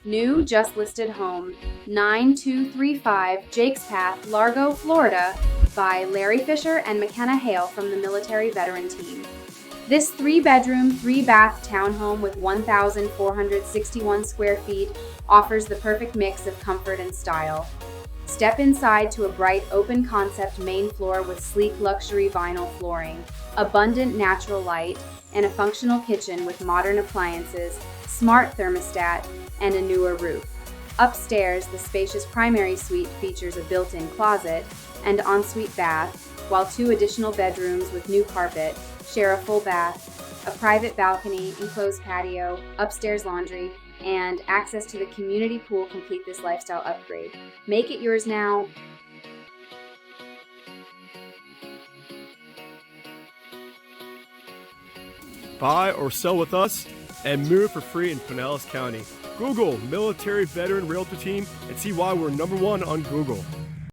New, just listed home, 9235 Jakes Path, Largo, Florida, by Larry Fisher and McKenna Hale from the Military Veteran Team. This 3-bedroom, 3-bath townhome with 1,461 square feet offers the perfect mix of comfort and style. Step inside to a bright, open-concept main floor with sleek luxury vinyl flooring, abundant natural light, and a functional kitchen with modern appliances, smart thermostat, and a newer roof. Upstairs, the spacious primary suite features a built-in closet and ensuite bath, while 2 additional bedrooms with new carpet share a full bath, a private balcony, enclosed patio, upstairs laundry, and access to the community pool complete this lifestyle upgrade. Make it yours now. Buy or sell with us and move for free in Pinellas County. Google Military Veteran Realtor Team and see why we're #1 on Google.